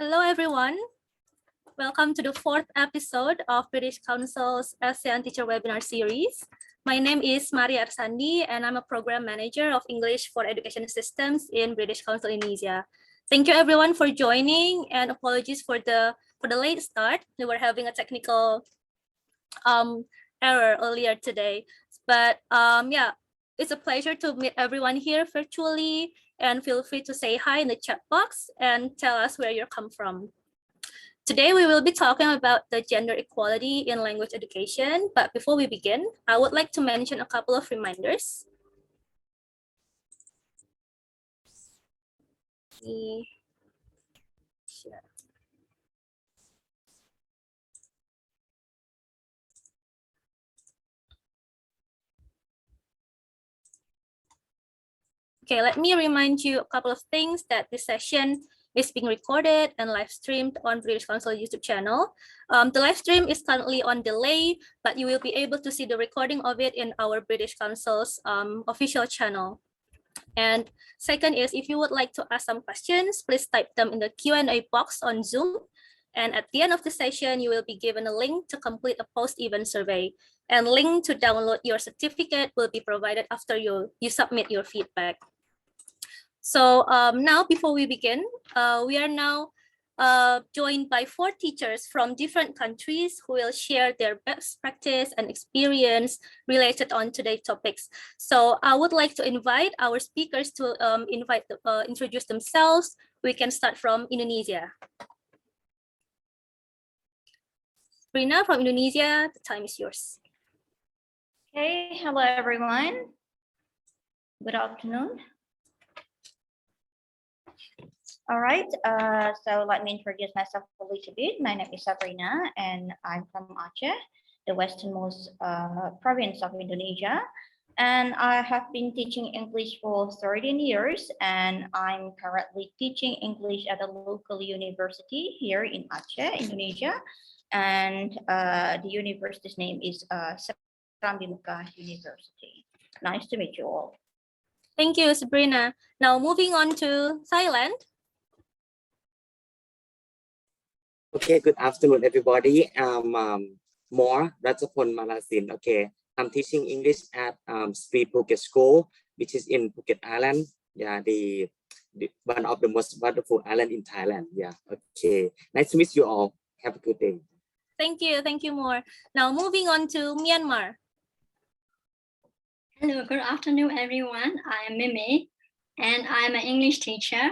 Hello, everyone. Welcome to the fourth episode of British Council's ASEAN Teacher Webinar Series. My name is Maria Arsandi, and I'm a Program Manager of English for Education Systems in British Council Indonesia. Thank you, everyone, for joining, and apologies for the late start. We were having a technical error earlier today, but yeah, it's a pleasure to meet everyone here virtually. And feel free to say hi in the chat box and tell us where you come from. Today, we will be talking about the gender equality in language education. But before we begin, I would like to mention a couple of reminders. Okay, let me remind you a couple of things that this session is being recorded and live streamed on British Council YouTube channel. The live stream is currently on delay, but you will be able to see the recording of it in our British Council's official channel. And second is, if you would like to ask some questions, please type them in the Q&A box on Zoom. And at the end of the session, you will be given a link to complete a post-event survey. And link to download your certificate will be provided after you submit your feedback. So now, before we begin, we are now joined by 4 teachers from different countries who will share their best practice and experience related on today's topics. So I would like to invite our speakers to introduce themselves. We can start from Indonesia. Rina from Indonesia, the time is yours. Okay, hello everyone. Good afternoon. All right, so let me introduce myself a little bit. My name is Sabrina and I'm from Aceh, the westernmost province of Indonesia. And I have been teaching English for 13 years and I'm currently teaching English at a local university here in Aceh, Indonesia. And the university's name is Serambi Mekah University. Nice to meet you all. Thank you, Sabrina. Now moving on to Thailand. Okay, good afternoon, everybody. More Ratchapon Malasin. Okay, I'm teaching English at Street Phuket School, which is in Phuket Island. Yeah, the one of the most wonderful island in Thailand. Yeah, okay. Nice to meet you all. Have a good day. Thank you more. Now moving on to Myanmar. Hello, good afternoon, everyone. I am Mimi, and I'm an English teacher,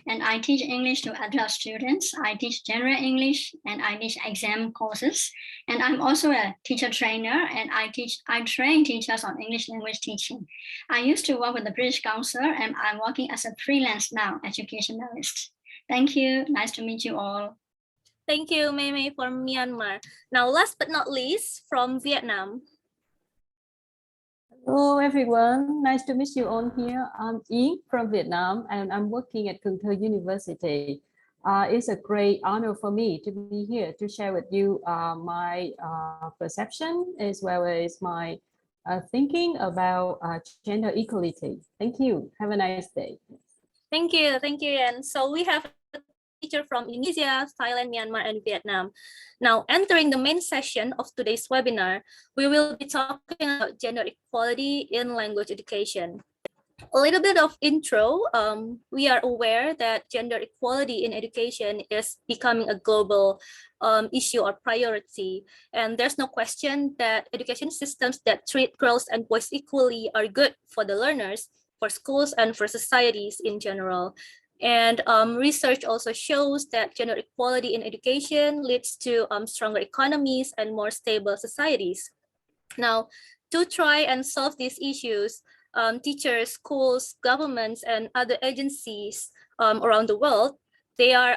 and I teach English to adult students. I teach general English, and I teach exam courses. And I'm also a teacher trainer, and I train teachers on English language teaching. I used to work with the British Council, and I'm working as a freelance now, educationalist. Thank you. Nice to meet you all. Thank you, Mimi from Myanmar. Now, last but not least, from Vietnam. Hello everyone, nice to meet you all here. I'm Ying from Vietnam and I'm working at Cần Thơ University. It's a great honor for me to be here to share with you my perception as well as my thinking about gender equality. Thank you. Have a nice day. Thank you. And so we have teacher from Indonesia, Thailand, Myanmar, and Vietnam. Now, entering the main session of today's webinar, we will be talking about gender equality in language education. A little bit of intro, we are aware that gender equality in education is becoming a global issue or priority. And there's no question that education systems that treat girls and boys equally are good for the learners, for schools, and for societies in general. And research also shows that gender equality in education leads to stronger economies and more stable societies. Now, to try and solve these issues, teachers, schools, governments, and other agencies around the world, they're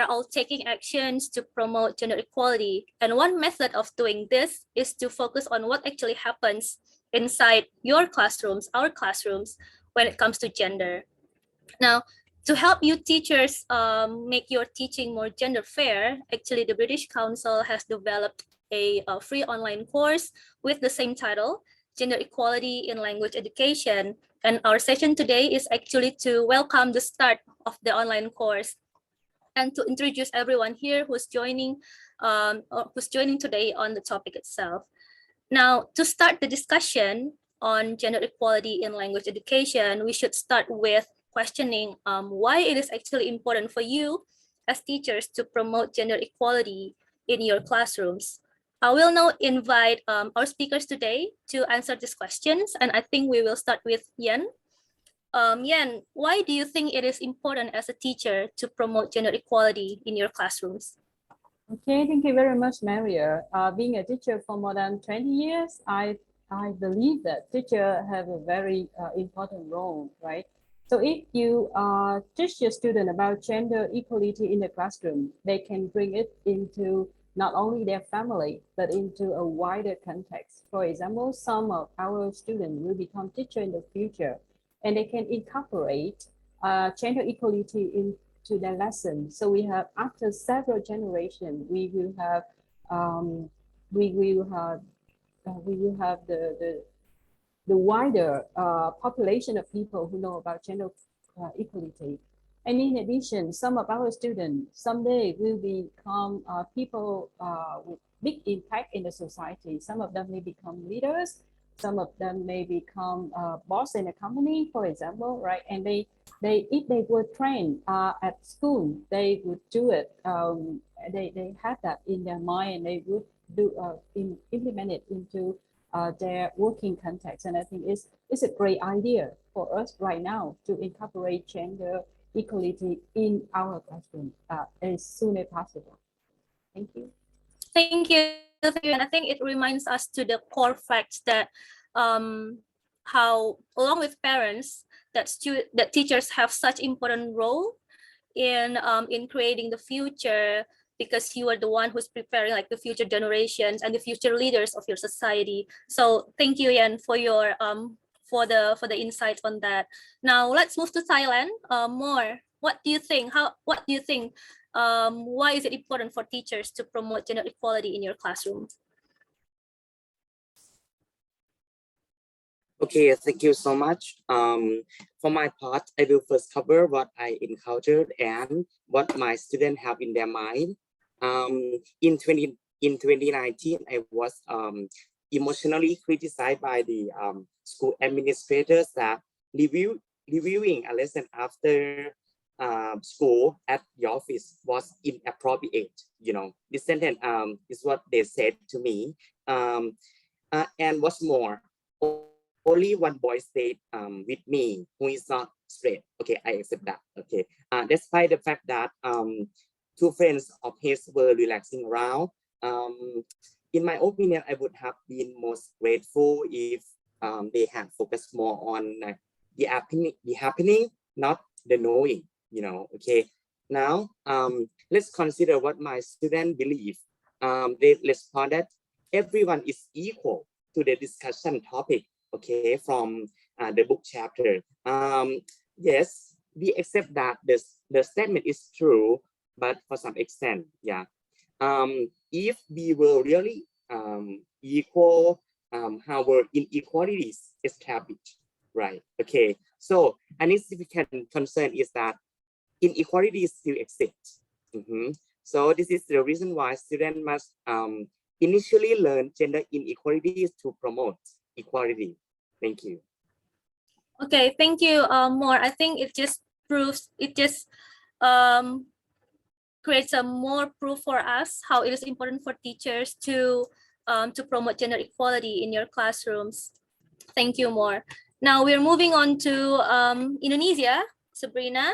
all taking actions to promote gender equality. And one method of doing this is to focus on what actually happens inside your classrooms, our classrooms, when it comes to gender. Now, to help you teachers make your teaching more gender fair, actually the British Council has developed a free online course with the same title, Gender Equality in Language Education. And our session today is actually to welcome the start of the online course. and to introduce everyone here who's joining today on the topic itself. Now, to start the discussion on gender equality in language education, we should start with questioning why it is actually important for you as teachers to promote gender equality in your classrooms. I will now invite our speakers today to answer these questions, and I think we will start with Yen. Yen, why do you think it is important as a teacher to promote gender equality in your classrooms? Okay, thank you very much, Maria. Being a teacher for more than 20 years, I believe that teachers have a very important role, right? So if you teach your student about gender equality in the classroom, they can bring it into not only their family, but into a wider context. For example, some of our students will become teachers in the future, and they can incorporate gender equality into their lesson. So we have, after several generations, we will have the wider population of people who know about gender equality. And in addition, some of our students someday will become people with big impact in the society. Some of them may become leaders. Some of them may become boss in a company, for example, right? And if they were trained at school, they would do it. They have that in their mind, and they would implement it into their working context. And I think it's a great idea for us right now to incorporate gender equality in our classroom as soon as possible. Thank you. Thank you. And I think it reminds us to the core facts that how, along with parents, that teachers have such important role in creating the future, because you are the one who's preparing like the future generations and the future leaders of your society. So thank you, Yan, for your for the insights on that. Now let's move to Thailand. More. What do you think? Why is it important for teachers to promote gender equality in your classroom? Okay, thank you so much. For my part, I will first cover what I encountered and what my students have in their mind. In 2019, I was emotionally criticized by the school administrators that reviewing a lesson after school at the office was inappropriate. You know, this sentence is what they said to me. And what's more, only one boy stayed with me who is not straight. Okay, I accept that. Okay, despite the fact that two friends of his were relaxing around, in my opinion, I would have been most grateful if they had focused more on the happening, not the knowing. You know. Okay. Now, let's consider what my students believe. They responded, everyone is equal to the discussion topic. Okay, from the book chapter. Yes, we accept that the statement is true, but for some extent, yeah. If we were really equal, how were inequalities established, right? Okay, so an significant concern is that inequalities still exist. So this is the reason why students must initially learn gender inequalities to promote equality. Thank you. Okay, thank you. More. I think it just creates a more proof for us how it is important for teachers to promote gender equality in your classrooms. Thank you, More. Now we're moving on to Indonesia. Sabrina.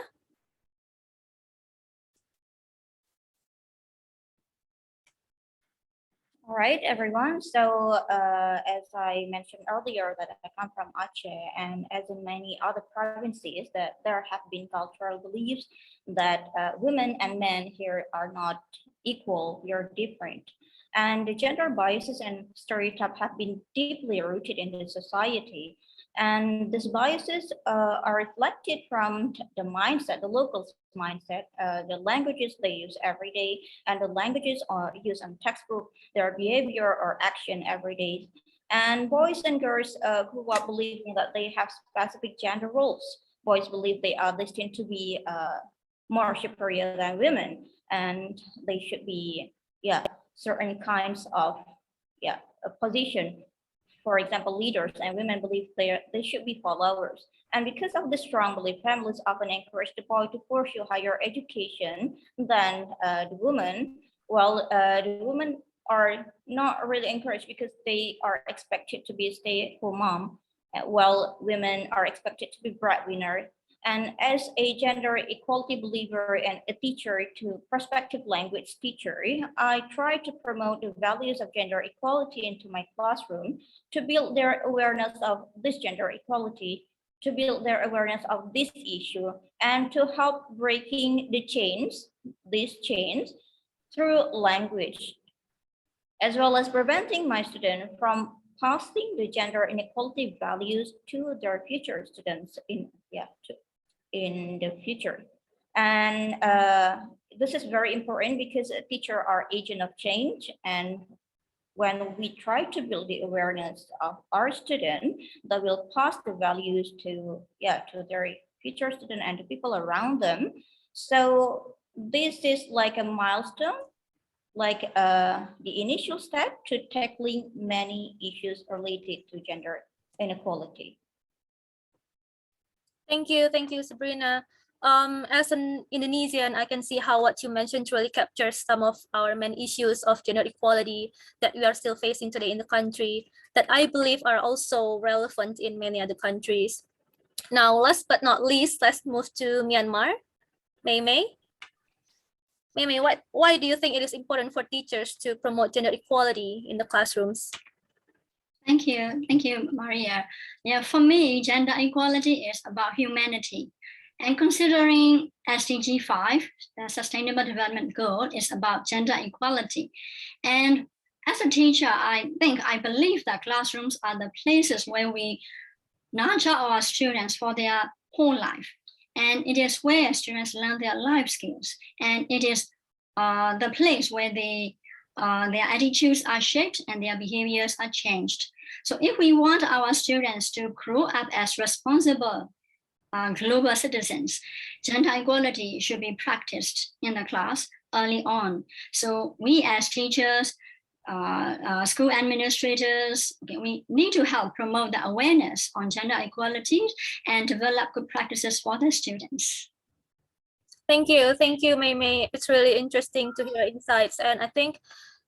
All right, everyone. So as I mentioned earlier, that I come from Aceh, and as in many other provinces, that there have been cultural beliefs that women and men here are not equal, we are different. And the gender biases and stereotypes have been deeply rooted in the society. And these biases are reflected from the mindset, the local mindset, the languages they use every day, and the languages are used on textbook, their behavior or action every day. And boys and girls grew up believing that they have specific gender roles. Boys believe they are destined to be more superior than women, and they should be certain kinds of a position. For example, leaders, and women believe they should be followers. And because of this strong belief, families often encourage the boy to pursue higher education than the woman. Well, the women are not really encouraged because they are expected to be a stay-at-home mom, while women are expected to be breadwinner. And as a gender equality believer and a teacher to prospective language teacher, I try to promote the values of gender equality into my classroom to build their awareness of this gender equality, to build their awareness of this issue, and to help breaking these chains through language, as well as preventing my students from passing the gender inequality values to their future students in the future. And this is very important because teachers are agent of change, and when we try to build the awareness of our student, that will pass the values to their future student and the people around them. So this is like a milestone, like the initial step to tackling many issues related to gender inequality. Thank you, Sabrina. As an Indonesian, I can see how what you mentioned really captures some of our main issues of gender equality that we are still facing today in the country, that I believe are also relevant in many other countries. Now, last but not least, let's move to Myanmar. Mei Mei, why do you think it is important for teachers to promote gender equality in the classrooms? Thank you, Maria. Yeah, for me, gender equality is about humanity. And considering SDG 5, the Sustainable Development Goal, is about gender equality. And as a teacher, I believe that classrooms are the places where we nurture our students for their whole life. And it is where students learn their life skills. And it is the place where their attitudes are shaped and their behaviors are changed. So if we want our students to grow up as responsible global citizens, gender equality should be practiced in the class early on. So we as teachers, school administrators, we need to help promote the awareness on gender equality and develop good practices for the students. Thank you, Mei Mei. It's really interesting to hear insights, and I think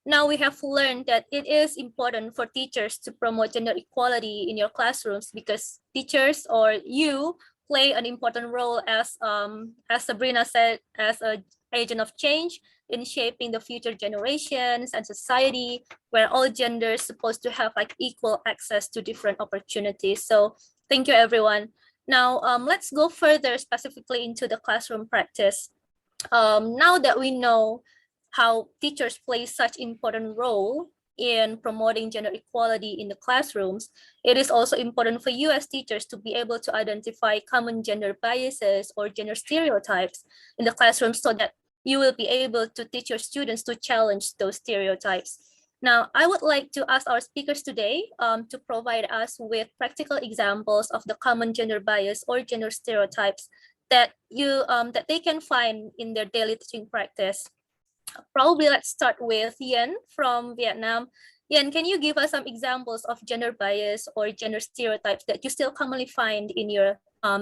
now we have learned that it is important for teachers to promote gender equality in your classrooms, because teachers, or you, play an important role as Sabrina said, as an agent of change in shaping the future generations and society, where all genders supposed to have like equal access to different opportunities. So thank you, everyone. Now let's go further specifically into the classroom practice. Now that we know how teachers play such important role in promoting gender equality in the classrooms, it is also important for you as teachers to be able to identify common gender biases or gender stereotypes in the classroom, so that you will be able to teach your students to challenge those stereotypes. Now, I would like to ask our speakers today to provide us with practical examples of the common gender bias or gender stereotypes that they can find in their daily teaching practice. Probably let's start with Yen from Vietnam. Yen, can you give us some examples of gender bias or gender stereotypes that you still commonly find in your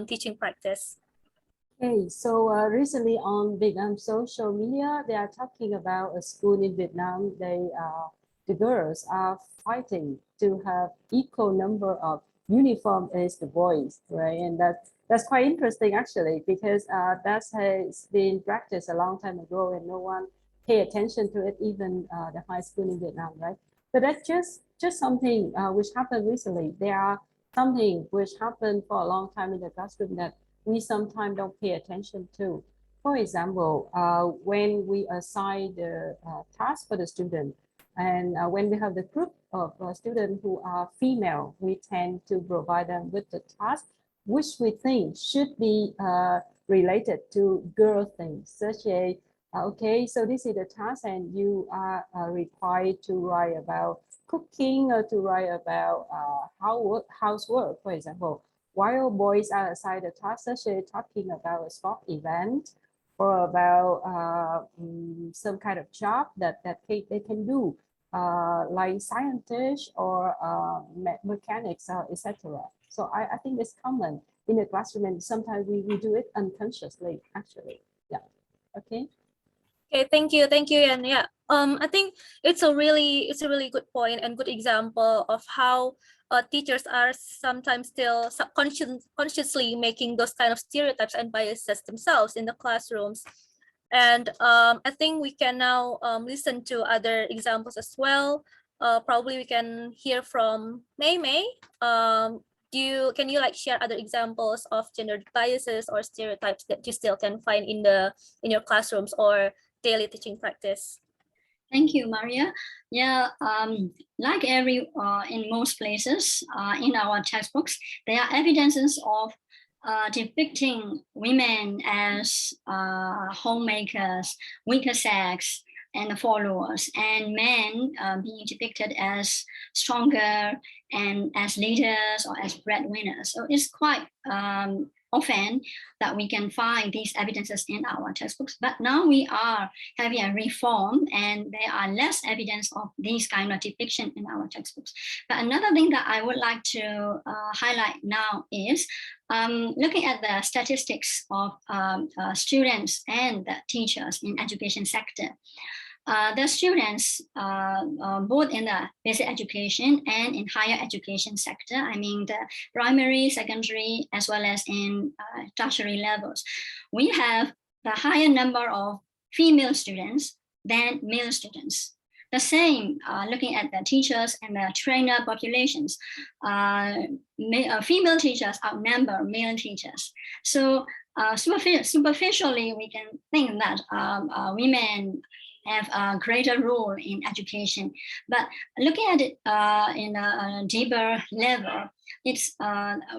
teaching practice? Okay, so recently on Vietnam social media, they are talking about a school in Vietnam. The girls are fighting to have equal number of uniform as the boys, right? And that's quite interesting actually, because that has been practiced a long time ago and no one pay attention to it, even the high school in Vietnam, right? But that's just something which happened recently. There are something which happened for a long time in the classroom that we sometimes don't pay attention to. For example, when we assign the task for the student, and when we have the group of students who are female, we tend to provide them with the task which we think should be related to girl things, such as okay, so this is the task and you are required to write about cooking or to write about housework, for example, while boys are assigned a task such as talking about a sport event or about some kind of job that they can do, like scientists or mechanics, etc. So I think it's common in the classroom, and sometimes we do it unconsciously, actually. Yeah. Okay. Okay, thank you, and yeah, I think it's a really good point and good example of how teachers are sometimes still consciously making those kind of stereotypes and biases themselves in the classrooms. And I think we can now listen to other examples as well. Probably we can hear from Mei. Can you like share other examples of gender biases or stereotypes that you still can find in your classrooms or daily teaching practice? Thank you, Maria. Yeah, like in most places in our textbooks, there are evidences of depicting women as homemakers, weaker sex, and followers, and men being depicted as stronger and as leaders or as breadwinners. So it's quite often that we can find these evidences in our textbooks. But now we are having a reform, and there are less evidence of these kind of depiction in our textbooks. But another thing that I would like to highlight now is looking at the statistics of students and the teachers in education sector. The students, both in the basic education and in higher education sector, I mean the primary, secondary, as well as in tertiary levels, we have the higher number of female students than male students. The same, looking at the teachers and the trainer populations, female teachers outnumber male teachers. So superficially, we can think that women have a greater role in education. But looking at it in a deeper level, it's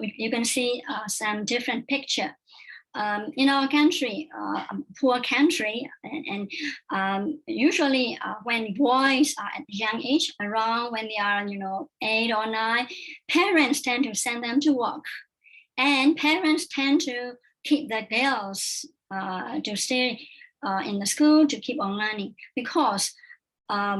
you can see some different picture. In our country, poor country, and usually when boys are at a young age, around when they are 8 or 9, parents tend to send them to work, and parents tend to keep the girls to stay in the school to keep on learning, because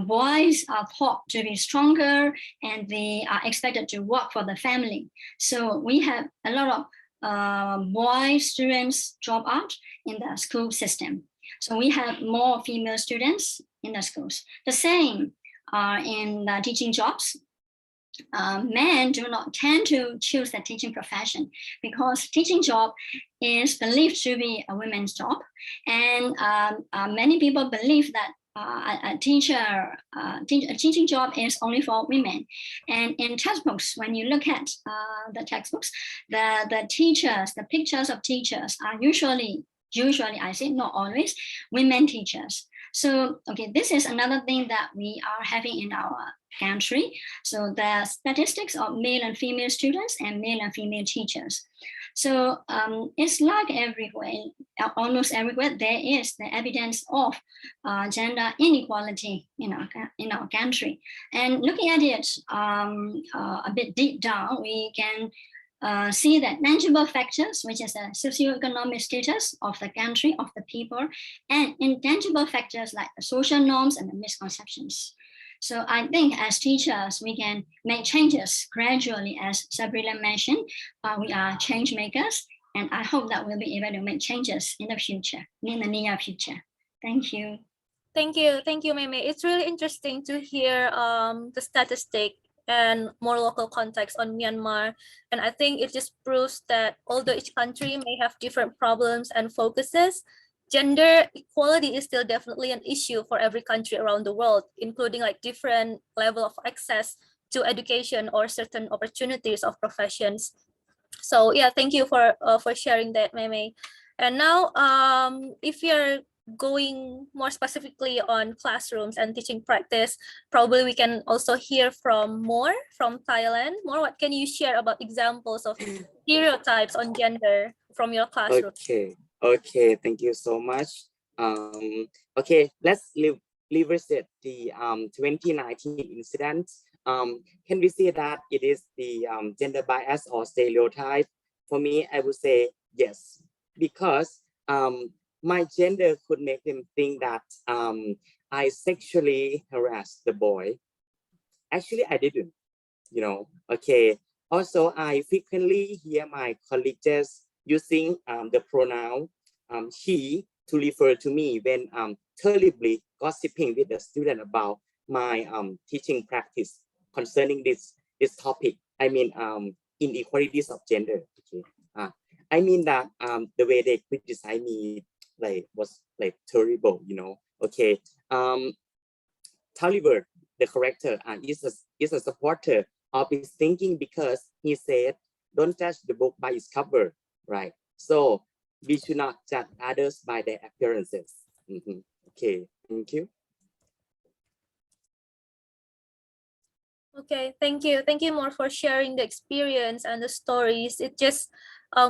boys are thought to be stronger and they are expected to work for the family. So we have a lot of boy students drop out in the school system. So we have more female students in the schools. The same in the teaching jobs. Men do not tend to choose the teaching profession, because teaching job is believed to be a women's job, and many people believe that a teaching job is only for women. And in textbooks, when you look at the textbooks, the teachers, the pictures of teachers are usually I say not always, women teachers. So okay, this is another thing that we are having in our country. So the statistics of male and female students and male and female teachers. So it's like everywhere, almost everywhere, there is the evidence of gender inequality in our country. And looking at it a bit deep down, we can see that tangible factors, which is the socioeconomic status of the country, of the people, and intangible factors like the social norms and the misconceptions. So I think as teachers, we can make changes gradually. As Sabrina mentioned, we are change makers, and I hope that we'll be able to make changes in the future, in the near future. Thank you. Thank you, Mei. It's really interesting to hear the statistic and more local context on Myanmar. And I think it just proves that although each country may have different problems and focuses, gender equality is still definitely an issue for every country around the world, including like different level of access to education or certain opportunities of professions. So yeah, thank you for sharing that, Mei. And now, if you're going more specifically on classrooms and teaching practice, probably we can also hear from More from Thailand. More, what can you share about examples of stereotypes on gender from your classroom? Okay, thank you so much. Okay, let's revisit the 2019 incident. Can we say that it is the gender bias or stereotype? For me, I would say yes, because my gender could make them think that I sexually harassed the boy. Actually, I didn't, you know, okay. Also, I frequently hear my colleagues using the pronoun he to refer to me when terribly gossiping with the student about my teaching practice concerning this topic. I mean, inequalities of gender. Okay. I mean that the way they criticize me like was like terrible, you know. Okay. Tolliver, the character, is a supporter of his thinking because he said, "Don't judge the book by its cover," right? So we should not judge others by their appearances. Okay, thank you. Okay, thank you. Thank you more for sharing the experience and the stories. It just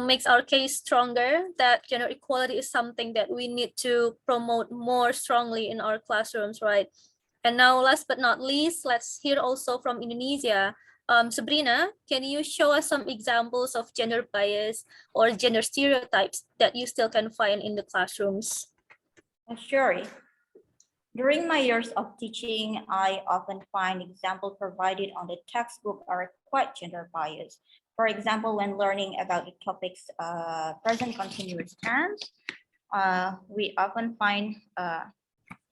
makes our case stronger that gender equality is something that we need to promote more strongly in our classrooms, right? And now, last but not least, let's hear also from Indonesia. Sabrina, can you show us some examples of gender bias or gender stereotypes that you still can find in the classrooms? Sure. During my years of teaching, I often find examples provided on the textbook are quite gender biased. For example, when learning about the topics present continuous tense, we often find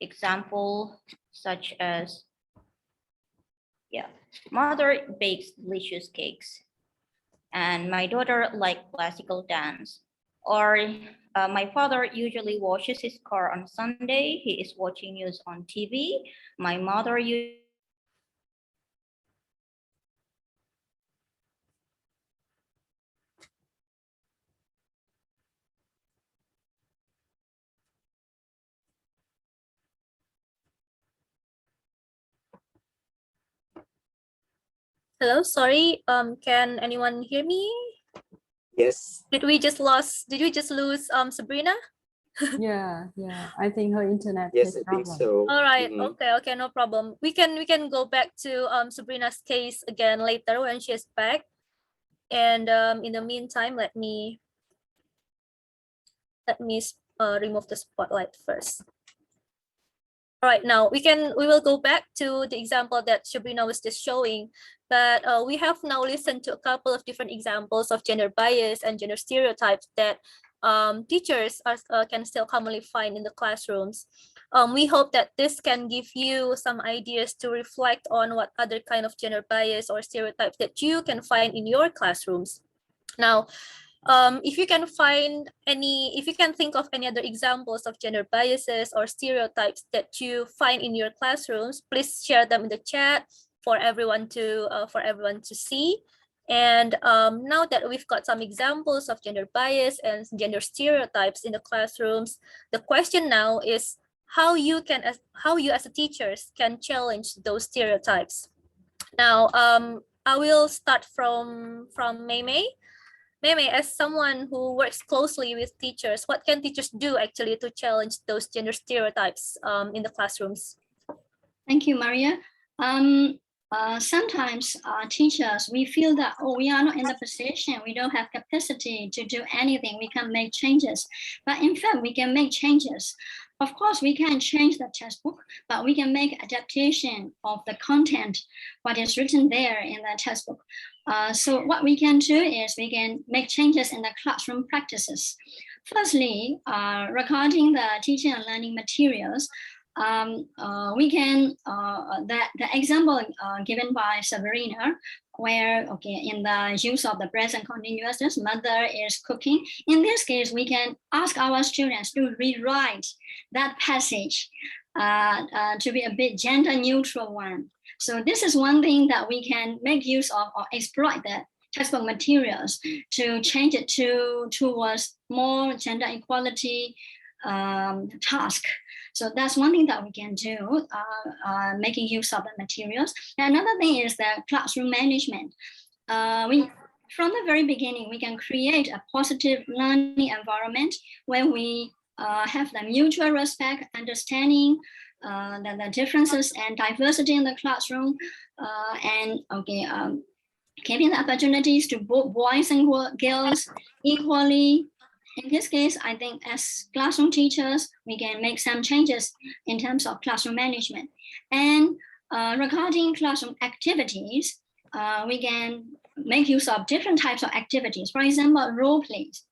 example such as, mother bakes delicious cakes, and my daughter likes classical dance. Or my father usually washes his car on Sunday. He is watching news on TV. My mother Hello, sorry. Can anyone hear me? Yes. Did we just lose Sabrina? Yeah, I think her internet Yes, has I think problem. so. All right. Okay, no problem. We can go back to Sabrina's case again later when she's back. And in the meantime, let me remove the spotlight first. All right, now we will go back to the example that Sabrina was just showing, but we have now listened to a couple of different examples of gender bias and gender stereotypes that teachers can still commonly find in the classrooms. We hope that this can give you some ideas to reflect on what other kind of gender bias or stereotypes that you can find in your classrooms. Now, if you can think of any other examples of gender biases or stereotypes that you find in your classrooms, please share them in the chat for everyone to see. And now that we've got some examples of gender bias and gender stereotypes in the classrooms, the question now is how you as a teachers can challenge those stereotypes. Now, I will start from Mei. Meme, as someone who works closely with teachers, what can teachers do actually to challenge those gender stereotypes in the classrooms? Thank you, Maria. Sometimes teachers, we feel that, we are not in the position, we don't have capacity to do anything, we can make changes. But in fact, we can make changes. Of course, we can change the textbook, but we can make adaptation of the content, what is written there in the textbook. So what we can do is we can make changes in the classroom practices. Firstly, regarding the teaching and learning materials, we can, the example given by Sabrina, where, in the use of the present continuous, mother is cooking. In this case, we can ask our students to rewrite that passage to be a bit gender neutral one. So this is one thing that we can make use of or exploit the textbook materials to change it towards more gender equality task. So that's one thing that we can do, making use of the materials. And another thing is the classroom management. From the very beginning, we can create a positive learning environment when we have the mutual respect, understanding the differences and diversity in the classroom, and giving the opportunities to both boys and girls equally, In this case, I think as classroom teachers, we can make some changes in terms of classroom management. And regarding classroom activities, we can make use of different types of activities. For example, role plays.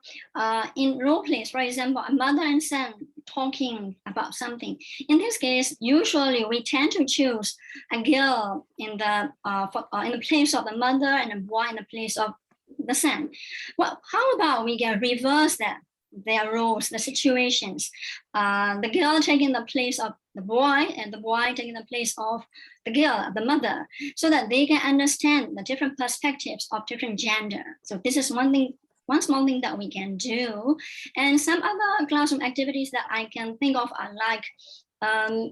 In role plays, for example, a mother and son talking about something. In this case, usually we tend to choose a girl in the place of the mother and a boy in the place of the son. Well, how about we can reverse that, their roles, the situations? The girl taking the place of the boy and the boy taking the place of the girl, the mother, so that they can understand the different perspectives of different gender. So this is one small thing that we can do. And some other classroom activities that I can think of are like,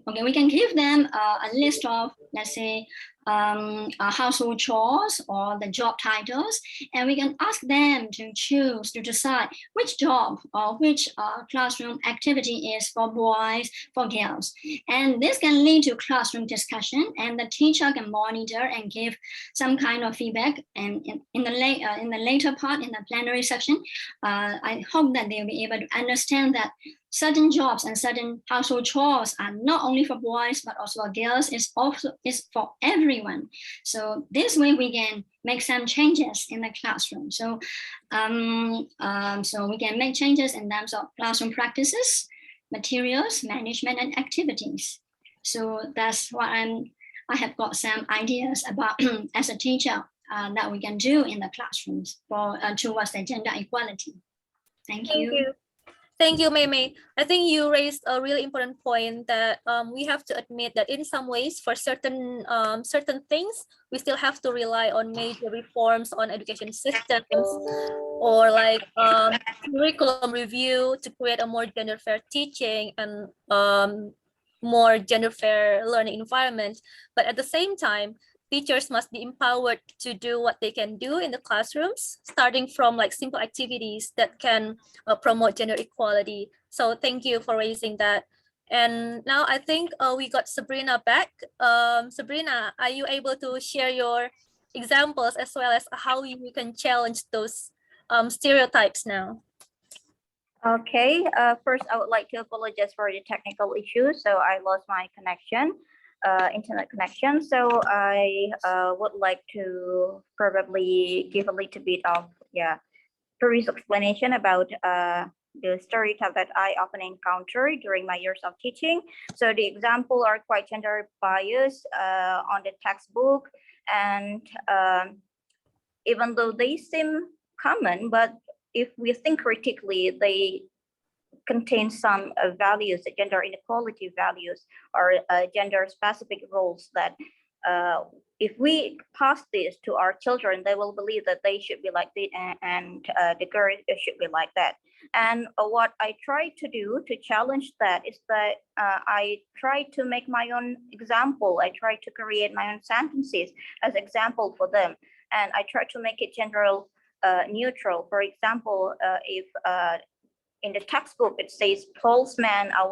okay, we can give them a list of, let's say, household chores or the job titles, and we can ask them to choose, to decide which job or which classroom activity is for boys, for girls. And this can lead to classroom discussion, and the teacher can monitor and give some kind of feedback. And in the later part, in the plenary section, I hope that they'll be able to understand that certain jobs and certain household chores are not only for boys but also for girls. It's for everyone. So this way we can make some changes in the classroom. So so we can make changes in terms of classroom practices, materials, management, and activities. So that's what I have got some ideas about as a teacher that we can do in the classrooms for towards the gender equality. Thank you. Thank you, Mei. I think you raised a really important point that we have to admit that in some ways, for certain things, we still have to rely on major reforms on education systems or like curriculum review to create a more gender fair teaching and more gender fair learning environment. But at the same time, teachers must be empowered to do what they can do in the classrooms, starting from like simple activities that can promote gender equality. So thank you for raising that. And now I think we got Sabrina back. Sabrina, are you able to share your examples as well as how you can challenge those stereotypes now? Okay, first I would like to apologize for the technical issue. So I lost my connection. Internet connection. So I would like to probably give a little bit of brief explanation about the stereotype that I often encounter during my years of teaching. So the example are quite gender biased on the textbook, and even though they seem common, but if we think critically, they contain some values, gender inequality values, or gender specific roles that if we pass this to our children, they will believe that they should be like this and the girl should be like that. And what I try to do to challenge that is that I try to make my own example. I try to create my own sentences as example for them. And I try to make it gender neutral. For example, if in the textbook it says policeman, I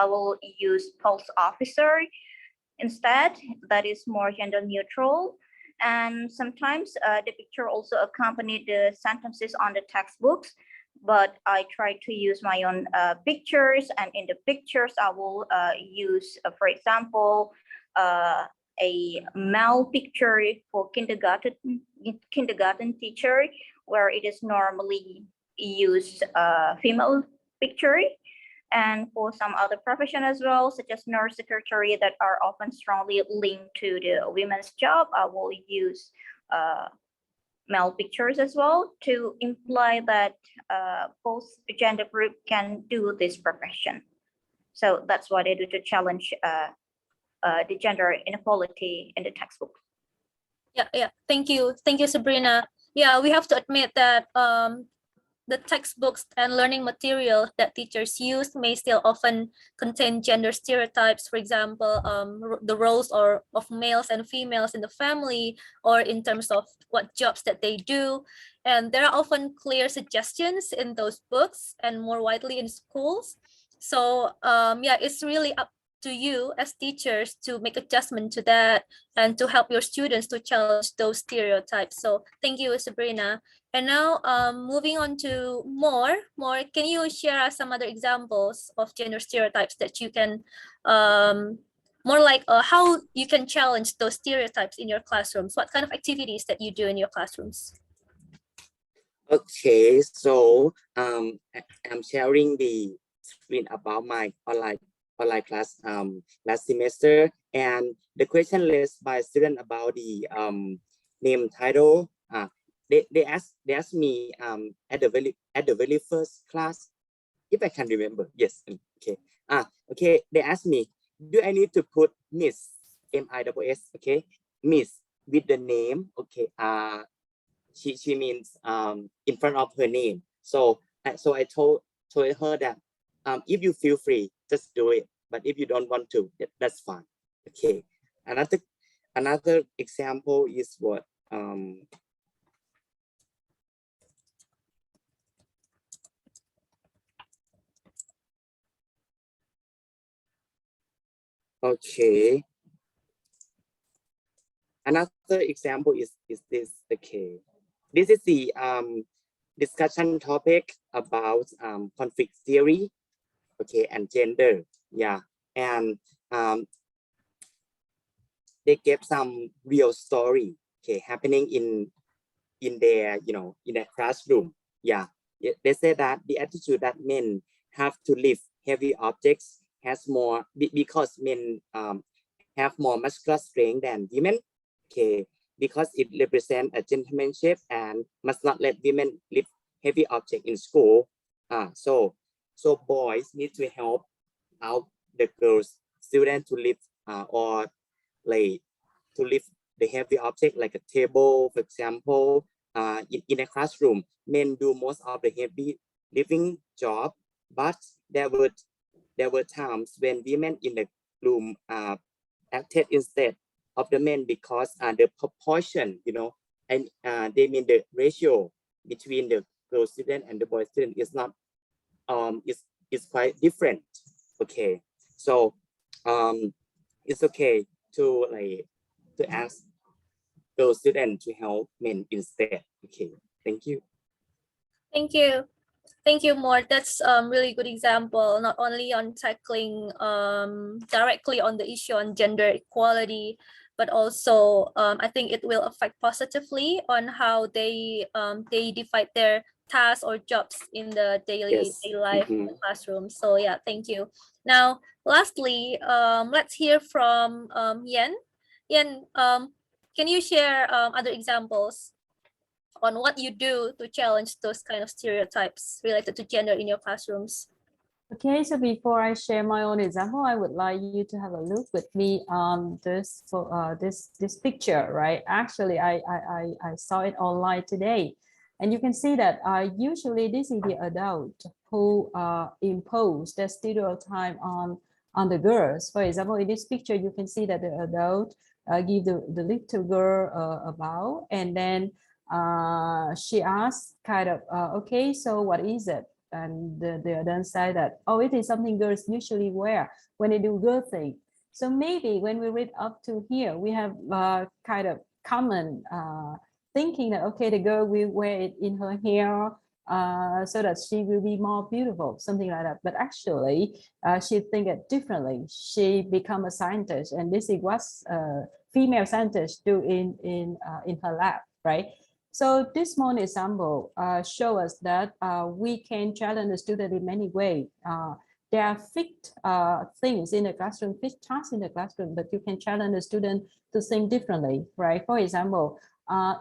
will use police officer instead. That is more gender neutral. And sometimes the picture also accompany the sentences on the textbooks, but I try to use my own pictures, and in the pictures I will use, for example, a male picture for kindergarten teacher, where it is normally used female picture, and for some other profession as well, such as nurse, secretary, that are often strongly linked to the women's job, I will use male pictures as well to imply that both gender group can do this profession. So that's what I do to challenge the gender inequality in the textbook. Yeah. Thank you, Sabrina. Yeah, we have to admit that the textbooks and learning material that teachers use may still often contain gender stereotypes. For example, the roles of males and females in the family, or in terms of what jobs that they do. And there are often clear suggestions in those books and more widely in schools. So yeah, it's really up to you as teachers to make adjustment to that and to help your students to challenge those stereotypes. So thank you, Sabrina. And now moving on to more, can you share us some other examples of gender stereotypes that you can, more like how you can challenge those stereotypes in your classrooms? What kind of activities that you do in your classrooms? Okay, so I'm sharing the screen about my online class last semester, and the question raised by student about the name title. They asked me at the very first class, if I can remember. Yes. Okay. Okay. They asked me, do I need to put Miss MISS? Okay, Miss with the name. Okay. She means in front of her name. So I told her that if you feel free, just do it. But if you don't want to, that's fine. Okay. Another example is what okay. Another example is this. Okay. This is the discussion topic about conflict theory, okay, and gender. Yeah, and they gave some real story, okay, happening in their, in their classroom. Yeah, they say that the attitude that men have to lift heavy objects has more because men have more muscular strength than women. Okay, because it represents a gentlemanship and must not let women lift heavy object in school. So boys need to help out the girls students to lift or like to lift the heavy object like a table, for example. In a classroom, men do most of the heavy lifting job, but there were times when women in the room acted instead of the men because the proportion, and they mean the ratio between the girl student and the boy student is not is quite different. Okay, so it's okay to ask girl student to help men instead. Okay, thank you. Thank you. Thank you, Mort. That's really good example, not only on tackling directly on the issue on gender equality, but also I think it will affect positively on how they divide their tasks or jobs in the daily life in the classroom. So yeah, thank you. Now, lastly, let's hear from Yen. Yen, can you share other examples on what you do to challenge those kind of stereotypes related to gender in your classrooms? Okay, so before I share my own example, I would like you to have a look with me on this this picture, right? Actually, I saw it online today, and you can see that usually this is the adult who impose the stereotype on the girls. For example, in this picture, you can see that the adult give the little girl a bow, and then she asks kind of, okay, so what is it? And the adult say that, oh, it is something girls usually wear when they do girl thing. So maybe when we read up to here, we have kind of common thinking that, okay, the girl will wear it in her hair so that she will be more beautiful, something like that. But actually, she think it differently. She become a scientist, and this is what female scientists do in her lab, right? So this small example show us that we can challenge the student in many ways. There are fixed things in the classroom, fixed tasks in the classroom, but you can challenge the student to think differently, right? For example,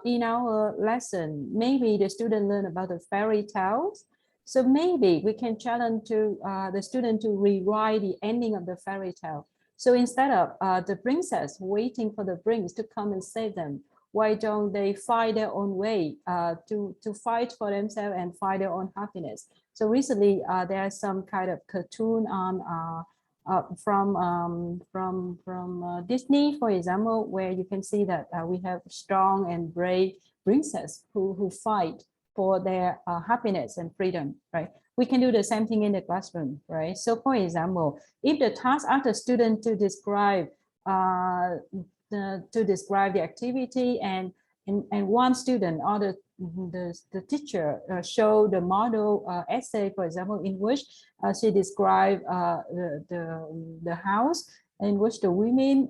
in our lesson, maybe the student learn about the fairy tales. So maybe we can challenge the student to rewrite the ending of the fairy tale. So instead of the princess waiting for the prince to come and save them, why don't they find their own way to fight for themselves and find their own happiness? So recently, there's some kind of cartoon on from Disney, for example, where you can see that we have strong and brave princess who fight for their happiness and freedom, right? We can do the same thing in the classroom, right? So for example, if the task asks the student to describe the activity and one student or the teacher show the model essay, for example, in which she described the house in which the women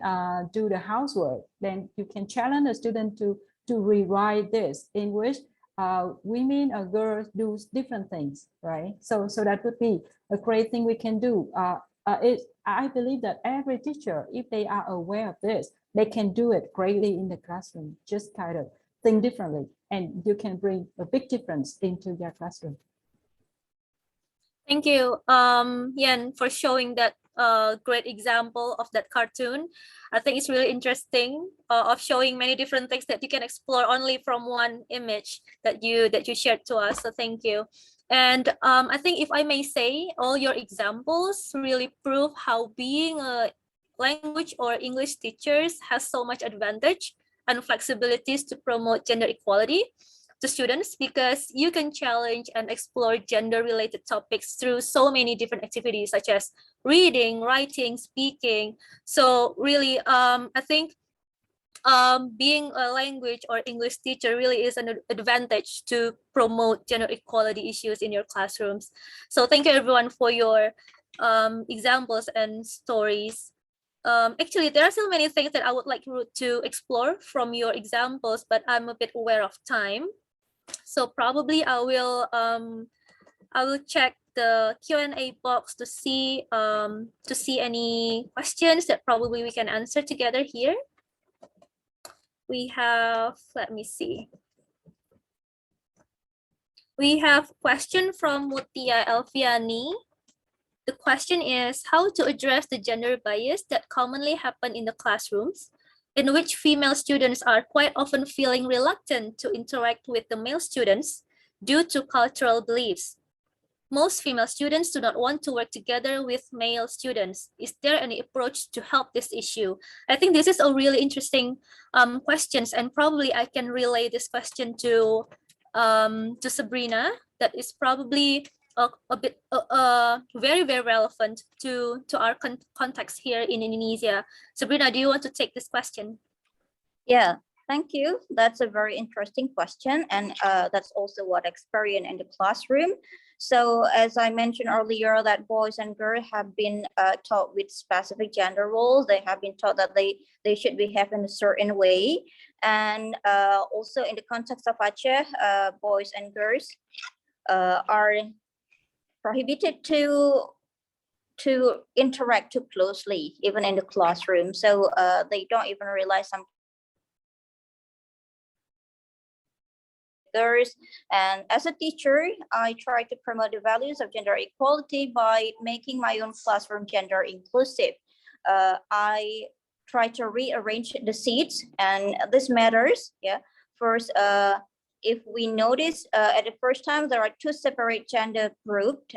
do the housework, then you can challenge the student to rewrite this in which women or girls do different things, right? So that would be a great thing we can do. I believe that every teacher, if they are aware of this, they can do it greatly in the classroom, just kind of think differently, and you can bring a big difference into your classroom. Thank you, Yan, for showing that great example of that cartoon. I think it's really interesting of showing many different things that you can explore only from one image that you shared to us. So thank you. And I think if I may say, all your examples really prove how being a language or English teachers has so much advantage and flexibilities to promote gender equality to students, because you can challenge and explore gender-related topics through so many different activities such as reading, writing, speaking. So really, I think being a language or English teacher really is an advantage to promote gender equality issues in your classrooms. So thank you everyone for your examples and stories. Actually, there are still many things that I would like to explore from your examples, but I'm a bit aware of time. So probably I will check the Q&A box to see any questions that probably we can answer together here. We have, let me see. We have question from Mutia Elviani. The question is how to address the gender bias that commonly happen in the classrooms, in which female students are quite often feeling reluctant to interact with the male students due to cultural beliefs. Most female students do not want to work together with male students. Is there any approach to help this issue? I think this is a really interesting questions, and probably I can relay this question to Sabrina. That is probably a bit very, very relevant to our context here in Indonesia. Sabrina, do you want to take this question? Yeah, thank you. That's a very interesting question, and that's also what I experienced in the classroom. So as I mentioned earlier, that boys and girls have been taught with specific gender roles. They have been taught that they should behave in a certain way. And also in the context of Aceh, boys and girls are prohibited to interact too closely, even in the classroom. So they don't even realize some girls. And as a teacher, I try to promote the values of gender equality by making my own classroom gender inclusive. I try to rearrange the seats, and this matters. Yeah, first, if we notice at the first time there are two separate gender grouped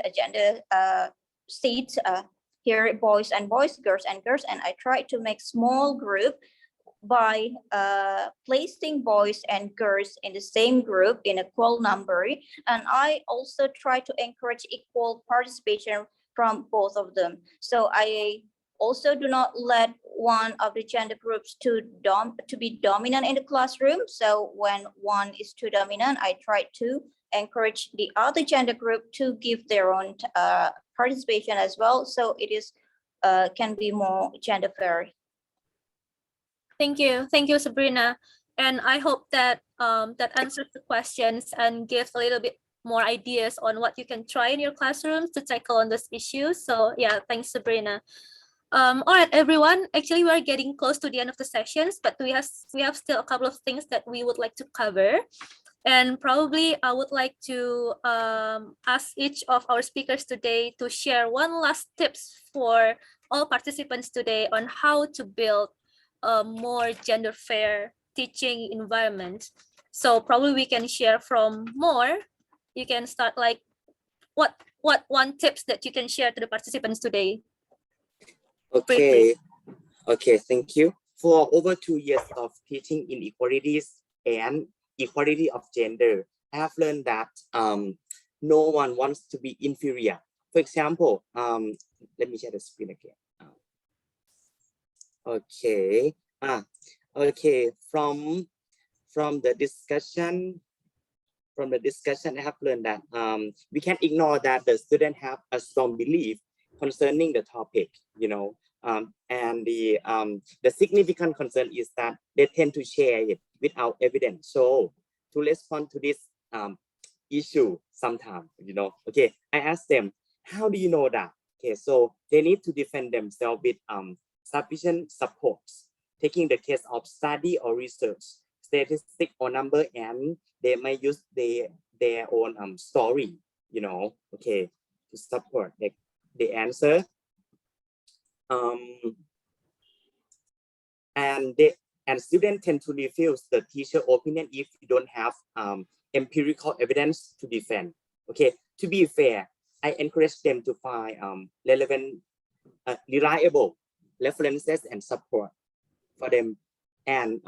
seats here, boys and boys, girls and girls, and I try to make small group by placing boys and girls in the same group in equal number. And I also try to encourage equal participation from both of them. So I also do not let one of the gender groups to be dominant in the classroom. So when one is too dominant, I try to encourage the other gender group to give their own participation as well. So it is can be more gender fair. Thank you, Sabrina. And I hope that that answers the questions and gives a little bit more ideas on what you can try in your classrooms to tackle on this issue. So yeah, thanks, Sabrina. All right, everyone. Actually, we're getting close to the end of the sessions, but we have still a couple of things that we would like to cover. And probably I would like to ask each of our speakers today to share one last tips for all participants today on how to build a more gender fair teaching environment. So probably we can share from more. You can start like what one tips that you can share to the participants today. Okay. Okay, thank you. For over 2 years of teaching inequalities and equality of gender, I have learned that no one wants to be inferior. For example, let me share the screen again. Okay. Okay. From the discussion, I have learned that we can't ignore that the student have a strong belief concerning the topic, you know, and the significant concern is that they tend to share it without evidence. So to respond to this issue sometimes, you know, okay, I asked them, how do you know that? Okay, so they need to defend themselves with sufficient supports, taking the case of study or research, statistic or number, and they may use their own story, you know, okay, to support the answer. And students tend to refuse the teacher opinion if you don't have empirical evidence to defend. Okay, to be fair, I encourage them to find relevant, reliable references and support for them, and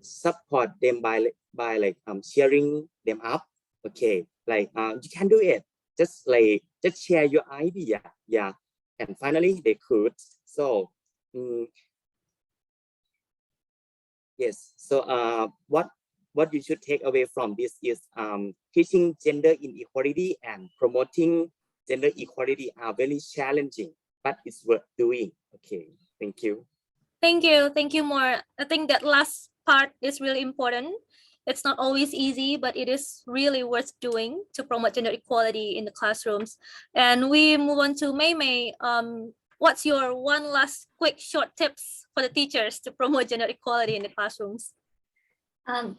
support them by like cheering them up. Okay, like you can do it. Just share your idea, yeah. And finally, they could. So yes. So what you should take away from this is teaching gender inequality and promoting gender equality are very challenging, but it's worth doing. Okay, thank you. Thank you more. I think that last part is really important. It's not always easy, but it is really worth doing to promote gender equality in the classrooms. And we move on to Mei. What's your one last quick short tips for the teachers to promote gender equality in the classrooms?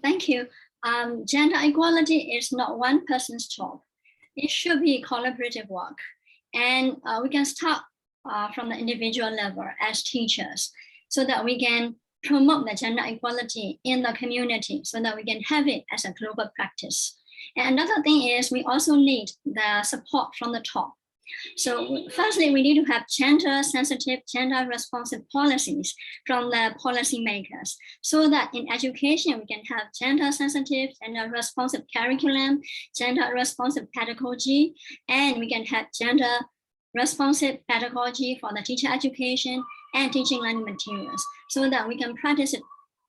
Thank you. Gender equality is not one person's job. It should be collaborative work. And we can start from the individual level as teachers so that we can promote the gender equality in the community so that we can have it as a global practice. And another thing is we also need the support from the top. So firstly, we need to have gender sensitive, gender responsive policies from the policymakers so that in education, we can have gender sensitive, gender responsive curriculum, gender responsive pedagogy, and we can have gender responsive pedagogy for the teacher education and teaching learning materials so that we can practice it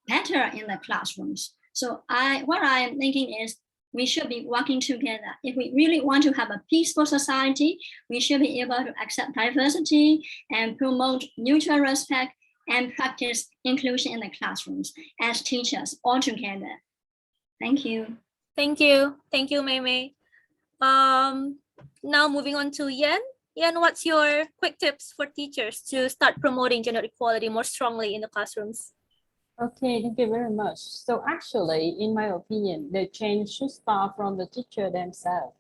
better in the classrooms. So what I am thinking is we should be working together. If we really want to have a peaceful society, we should be able to accept diversity and promote mutual respect and practice inclusion in the classrooms as teachers all together. Thank you. Thank you. Thank you, Mei. Now moving on to Yan. Yan, what's your quick tips for teachers to start promoting gender equality more strongly in the classrooms? Okay, thank you very much. So actually, in my opinion, the change should start from the teacher themselves.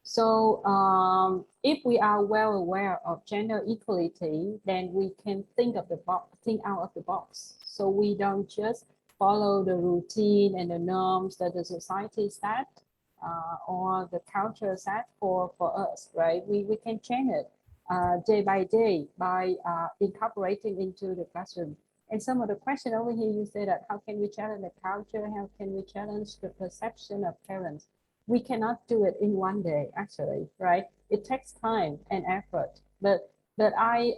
So if we are well aware of gender equality, then we can think out of the box. So we don't just follow the routine and the norms that the society set or the culture set for us, right? We can change it day by day by incorporating into the classroom. And some of the question over here, you say that how can we challenge the culture? How can we challenge the perception of parents? We cannot do it in one day, actually, right? It takes time and effort. But I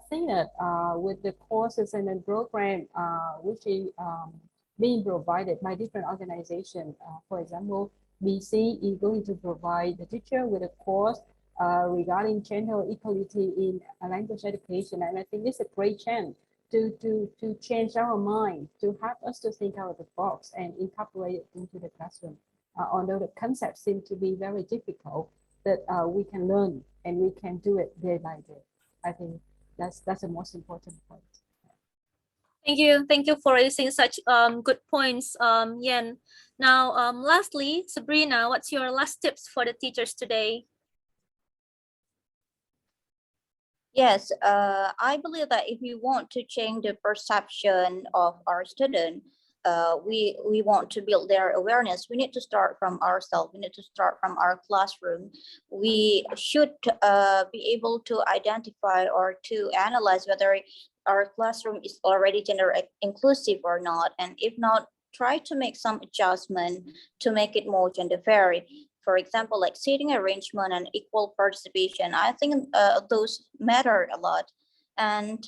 think that with the courses and the program which is being provided by different organizations, for example, BC is going to provide the teacher with a course regarding gender equality in language education, and I think it's a great chance to change our mind, to help us to think out of the box and incorporate it into the classroom. Although the concepts seem to be very difficult, that we can learn and we can do it day by day. I think that's the most important point. Thank you for raising such good points, Yan. Now, lastly, Sabrina, what's your last tips for the teachers today? Yes, I believe that if we want to change the perception of our student, we want to build their awareness. We need to start from ourselves. We need to start from our classroom. We should be able to identify or to analyze whether our classroom is already gender inclusive or not. And if not, try to make some adjustment to make it more gender varied. For example, like seating arrangement and equal participation. I think those matter a lot. And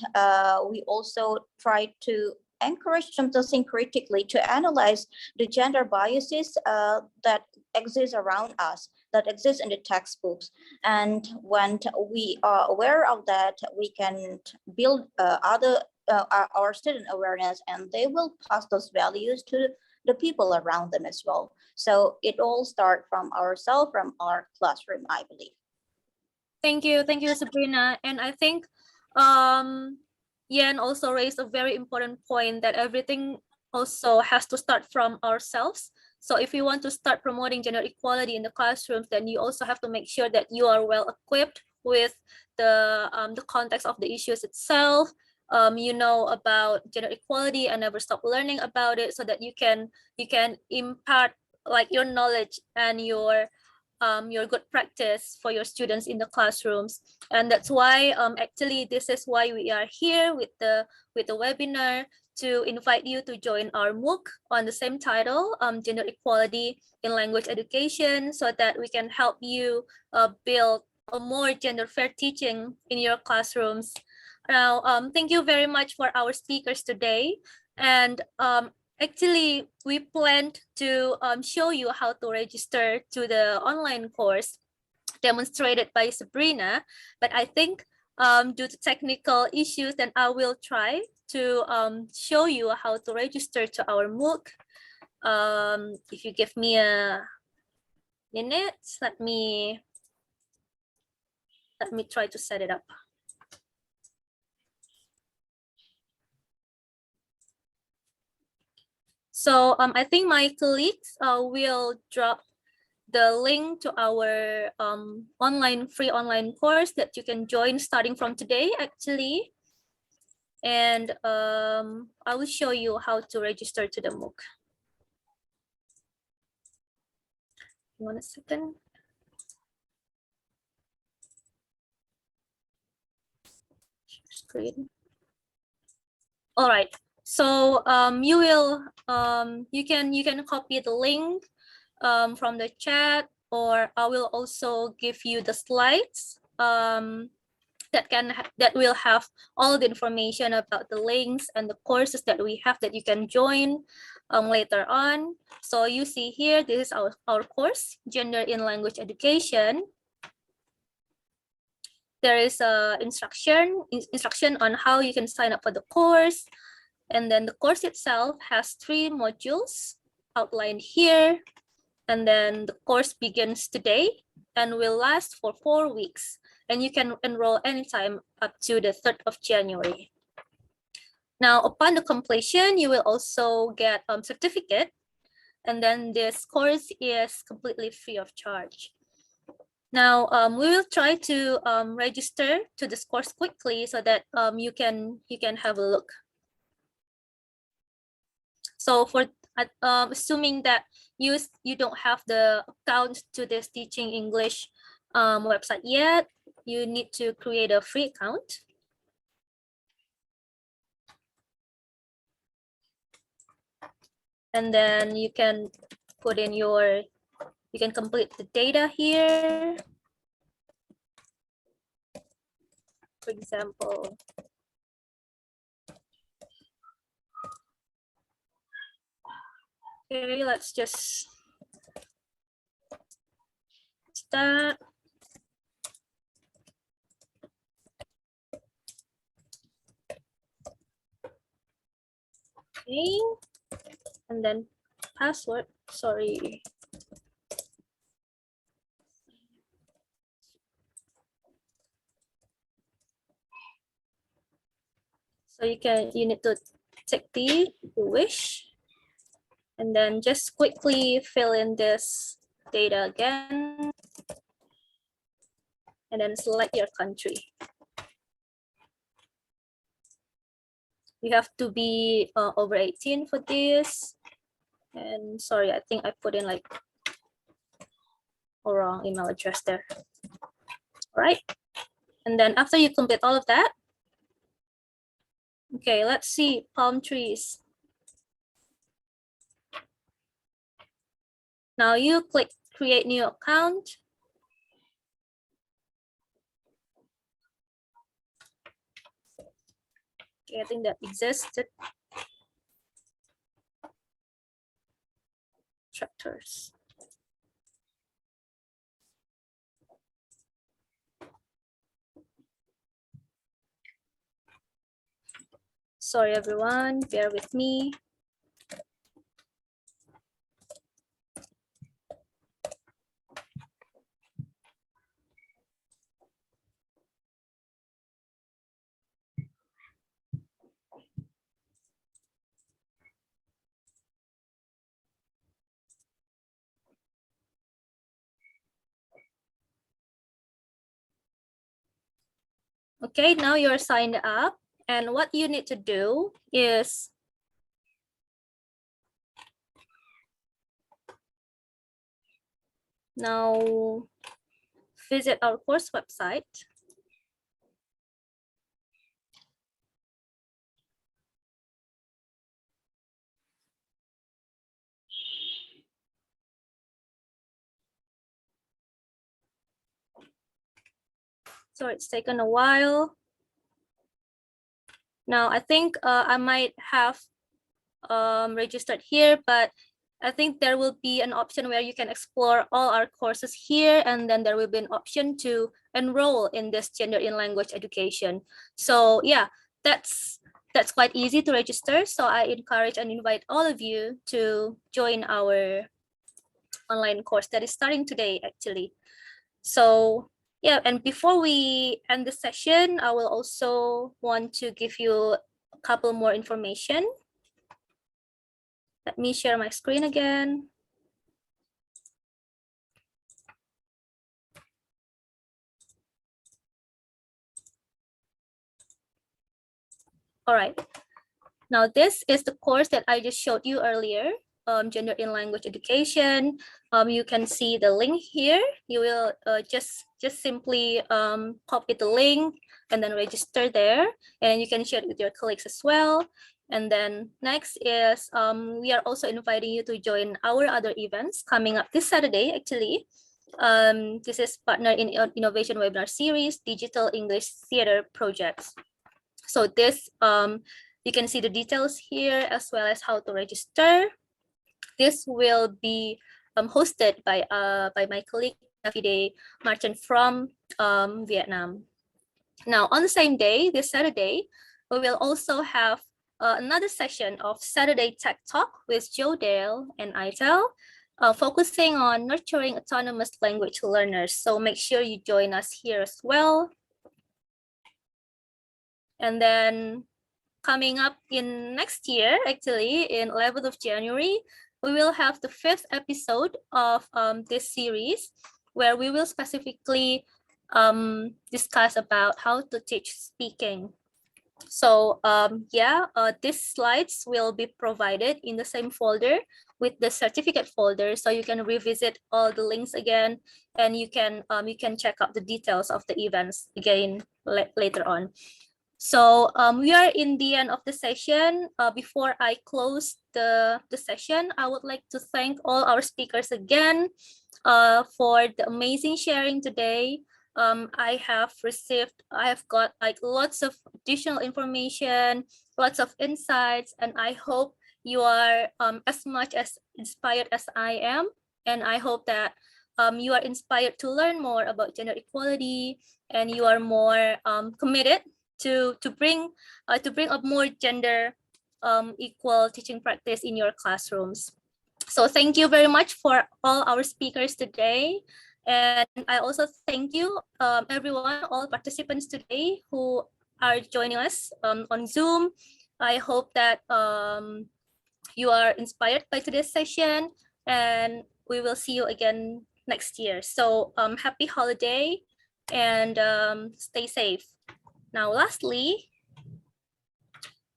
we also try to encourage them to think critically, to analyze the gender biases that exist around us, that exist in the textbooks. And when we are aware of that, we can build our student awareness, and they will pass those values to the people around them as well. So it all starts from ourselves, from our classroom, I believe. Thank you, Sabrina. And I think Yan also raised a very important point that everything also has to start from ourselves. So if you want to start promoting gender equality in the classrooms, then you also have to make sure that you are well equipped with the context of the issues itself. You know about gender equality and never stop learning about it, so that you can impart like your knowledge and your good practice for your students in the classrooms. And that's why actually this is why we are here with the webinar, to invite you to join our MOOC on the same title, Gender Equality in Language Education, so that we can help you build a more gender fair teaching in your classrooms. Now, thank you very much for our speakers today. And actually, we planned to show you how to register to the online course demonstrated by Sabrina, but I think due to technical issues, then I will try to show you how to register to our MOOC. If you give me a minute, let me try to set it up. So I think my colleagues will drop the link to our free online course that you can join starting from today, actually. And I will show you how to register to the MOOC. 1 second. Screen. All right. So you will you can copy the link from the chat, or I will also give you the slides that will have all the information about the links and the courses that we have that you can join later on. So you see here, this is our course, Gender in Language Education. There is a instruction on how you can sign up for the course. And then the course itself has 3 modules outlined here. And then the course begins today and will last for 4 weeks. And you can enroll anytime up to the 3rd of January. Now, upon the completion, you will also get a certificate. And then this course is completely free of charge. Now, we will try to register to this course quickly so that you can have a look. So for assuming that you don't have the account to this Teaching English website yet, you need to create a free account. And then you can put in you can complete the data here. For example, okay, let's just start. Okay, and then password, sorry. So you need to take the wish, and then just quickly fill in this data again, and then select your country. You have to be over 18 for this. And sorry, I think I put in like a wrong email address there. All right. And then after you complete all of that, okay, let's see palm trees. Now you click create new account. Okay, I think that existed. Chapters. Sorry, everyone, bear with me. Okay, now you're signed up, and what you need to do is now visit our course website. So it's taken a while. Now I think I might have registered here, but I think there will be an option where you can explore all our courses here, and then there will be an option to enroll in this gender in language education. So yeah, that's quite easy to register. So I encourage and invite all of you to join our online course that is starting today, actually. So yeah, and before we end the session, I will also want to give you a couple more information. Let me share my screen again. All right. Now this is the course that I just showed you earlier, gender in language education. You can see the link here. You will just simply copy the link and then register there, and you can share it with your colleagues as well. And then next is we are also inviting you to join our other events coming up this Saturday, actually. This is Partner in Innovation Webinar Series, Digital English Theater Projects. So this, you can see the details here as well as how to register. This will be hosted by my colleague Davide Martin from Vietnam. Now on the same day, this Saturday, we will also have another session of Saturday Tech Talk with Joe Dale and Itel, focusing on nurturing autonomous language learners. So make sure you join us here as well. And then coming up in next year, actually in 11th of January, we will have the 5th episode of this series, where we will specifically discuss about how to teach speaking. So these slides will be provided in the same folder with the certificate folder, so you can revisit all the links again, and you can check out the details of the events again later on. So we are in the end of the session. Before I close the session, I would like to thank all our speakers again for the amazing sharing today. I have got like lots of additional information, lots of insights, and I hope you are as much as inspired as I am. And I hope that you are inspired to learn more about gender equality, and you are more committed to bring up more gender equal teaching practice in your classrooms. So thank you very much for all our speakers today. And I also thank you, everyone, all participants today who are joining us on Zoom. I hope that you are inspired by today's session, and we will see you again next year. So happy holiday, and stay safe. Now, lastly,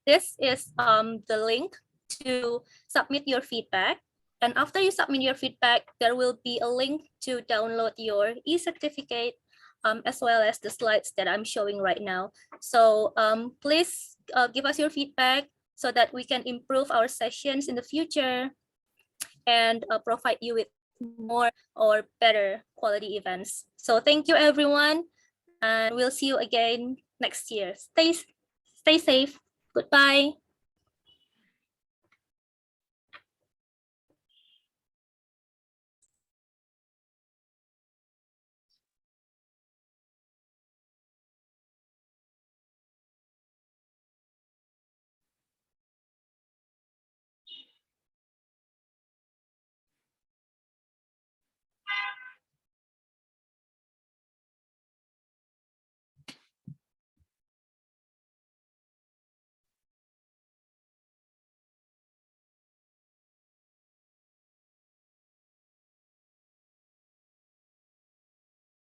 this is the link to submit your feedback. And after you submit your feedback, there will be a link to download your e-certificate, as well as the slides that I'm showing right now. So please give us your feedback so that we can improve our sessions in the future and provide you with more or better quality events. So thank you everyone, and we'll see you again next year. Stay safe. Goodbye.